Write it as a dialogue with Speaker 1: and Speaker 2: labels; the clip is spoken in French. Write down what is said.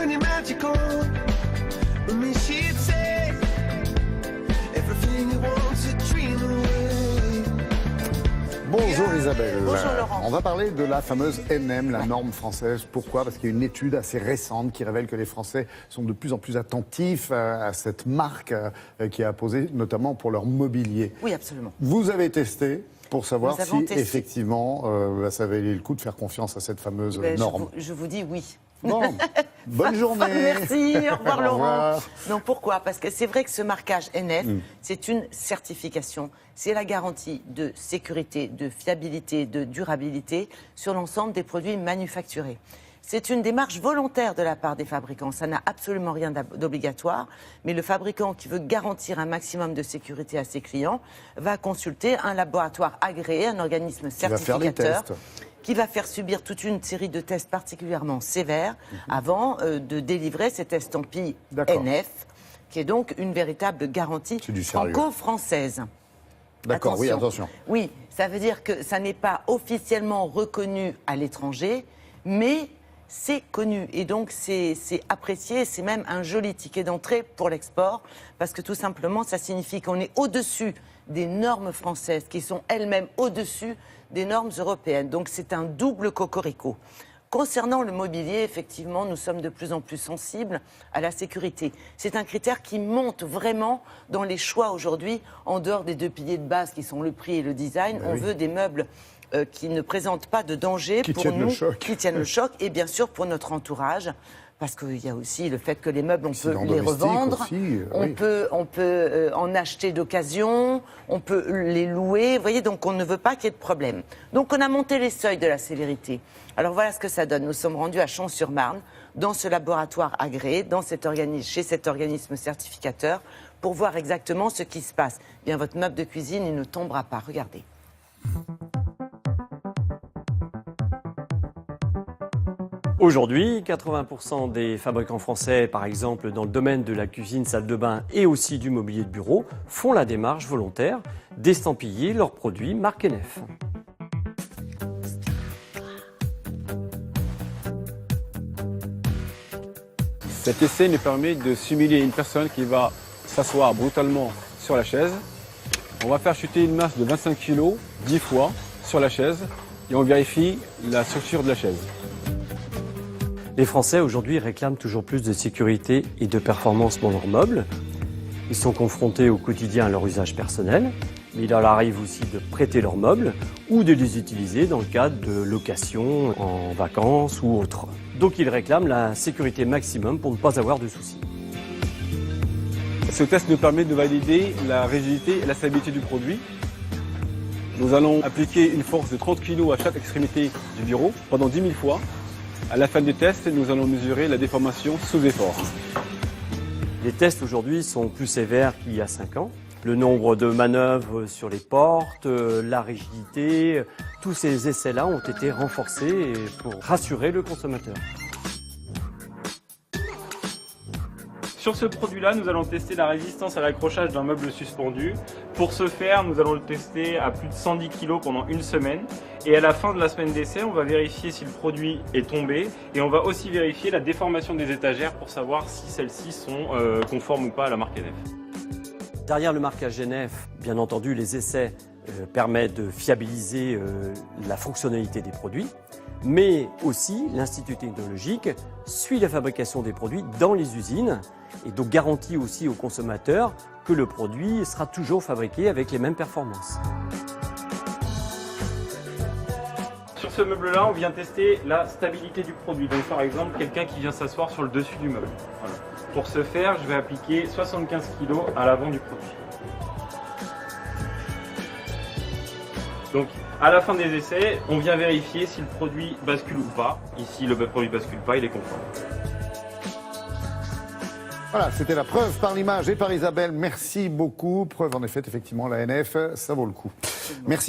Speaker 1: when you're magical. With me she'd say everything you want to dream away.
Speaker 2: Bonjour Isabelle.
Speaker 3: Bonjour Laurent.
Speaker 2: On va parler de la fameuse NM, la norme française. Pourquoi? Parce qu'il y a une étude assez récente qui révèle que les Français sont de plus en plus attentifs à cette marque qui est apposée notamment pour leur mobilier.
Speaker 3: Oui, absolument.
Speaker 2: Vous avez testé pour savoir
Speaker 3: Nous
Speaker 2: si
Speaker 3: avons testé.
Speaker 2: effectivement ça valait le coup de faire confiance à cette fameuse norme.
Speaker 3: Je vous dis oui.
Speaker 2: Bon, bonne journée.
Speaker 3: Merci, au revoir
Speaker 2: Au
Speaker 3: Laurent.
Speaker 2: revoir.
Speaker 3: Non, pourquoi? Parce que c'est vrai que ce marquage NF, c'est une certification. C'est la garantie de sécurité, de fiabilité, de durabilité sur l'ensemble des produits manufacturés. C'est une démarche volontaire de la part des fabricants. Ça n'a absolument rien d'obligatoire. Mais le fabricant qui veut garantir un maximum de sécurité à ses clients va consulter un laboratoire agréé, un organisme
Speaker 2: Qui va faire des
Speaker 3: certificateur.
Speaker 2: tests.
Speaker 3: Qui va faire subir toute une série de tests particulièrement sévères avant de délivrer cet estampille
Speaker 2: D'accord.
Speaker 3: NF, qui est donc une véritable garantie
Speaker 2: C'est du sérieux.
Speaker 3: franco-française.
Speaker 2: D'accord, oui, attention.
Speaker 3: Oui, ça veut dire que ça n'est pas officiellement reconnu à l'étranger, mais c'est connu. Et donc, c'est apprécié. C'est même un joli ticket d'entrée pour l'export, parce que tout simplement, ça signifie qu'on est au-dessus des normes françaises, qui sont elles-mêmes au-dessus des normes européennes. Donc, c'est un double cocorico. Concernant le mobilier, effectivement, nous sommes de plus en plus sensibles à la sécurité. C'est un critère qui monte vraiment dans les choix aujourd'hui, en dehors des deux piliers de base qui sont le prix et le design. On veut des meubles qui ne présentent pas de danger
Speaker 2: Qui
Speaker 3: pour
Speaker 2: tiennent
Speaker 3: nous,
Speaker 2: le choc.
Speaker 3: qui tiennent le choc, et bien sûr pour notre entourage. Parce qu'il y a aussi le fait que les meubles, on peut
Speaker 2: Accident
Speaker 3: les
Speaker 2: domestique
Speaker 3: revendre,
Speaker 2: aussi,
Speaker 3: on
Speaker 2: oui.
Speaker 3: peut en acheter d'occasion, on peut les louer. Vous voyez, donc on ne veut pas qu'il y ait de problème. Donc on a monté les seuils de la sévérité. Alors voilà ce que ça donne. Nous sommes rendus à Champs-sur-Marne, dans ce laboratoire agréé, chez cet organisme certificateur, pour voir exactement ce qui se passe. Bien, votre meuble de cuisine, il ne tombera pas. Regardez.
Speaker 4: Aujourd'hui, 80% des fabricants français, par exemple dans le domaine de la cuisine, salle de bain et aussi du mobilier de bureau, font la démarche volontaire d'estampiller leurs produits marque NF.
Speaker 5: Cet essai nous permet de simuler une personne qui va s'asseoir brutalement sur la chaise. On va faire chuter une masse de 25 kg 10 fois sur la chaise et on vérifie la structure de la chaise.
Speaker 4: Les Français aujourd'hui réclament toujours plus de sécurité et de performance dans leurs meubles. Ils sont confrontés au quotidien à leur usage personnel, mais il leur arrive aussi de prêter leurs meubles ou de les utiliser dans le cadre de location en vacances ou autre. Donc ils réclament la sécurité maximum pour ne pas avoir de soucis.
Speaker 5: Ce test nous permet de valider la rigidité et la stabilité du produit. Nous allons appliquer une force de 30 kg à chaque extrémité du bureau pendant 10 000 fois. À la fin du test, nous allons mesurer la déformation sous effort.
Speaker 4: Les tests aujourd'hui sont plus sévères qu'il y a 5 ans. Le nombre de manœuvres sur les portes, la rigidité, tous ces essais-là ont été renforcés pour rassurer le consommateur.
Speaker 6: Sur ce produit-là, nous allons tester la résistance à l'accrochage d'un meuble suspendu. Pour ce faire, nous allons le tester à plus de 110 kg pendant une semaine. Et à la fin de la semaine d'essai, on va vérifier si le produit est tombé. Et on va aussi vérifier la déformation des étagères pour savoir si celles-ci sont conformes ou pas à la marque NF.
Speaker 4: Derrière le marquage NF, bien entendu, les essais permettent de fiabiliser la fonctionnalité des produits. Mais aussi, l'Institut technologique suit la fabrication des produits dans les usines et donc garantit aussi aux consommateurs que le produit sera toujours fabriqué avec les mêmes performances.
Speaker 6: Sur ce meuble-là, on vient tester la stabilité du produit. Donc par exemple, quelqu'un qui vient s'asseoir sur le dessus du meuble. Voilà. Pour ce faire, je vais appliquer 75 kg à l'avant du produit. Donc, à la fin des essais, on vient vérifier si le produit bascule ou pas. Ici, le produit bascule pas, il est conforme.
Speaker 2: Voilà, c'était la preuve par l'image et par Isabelle. Merci beaucoup. Preuve en effet, effectivement, la NF, ça vaut le coup. Merci.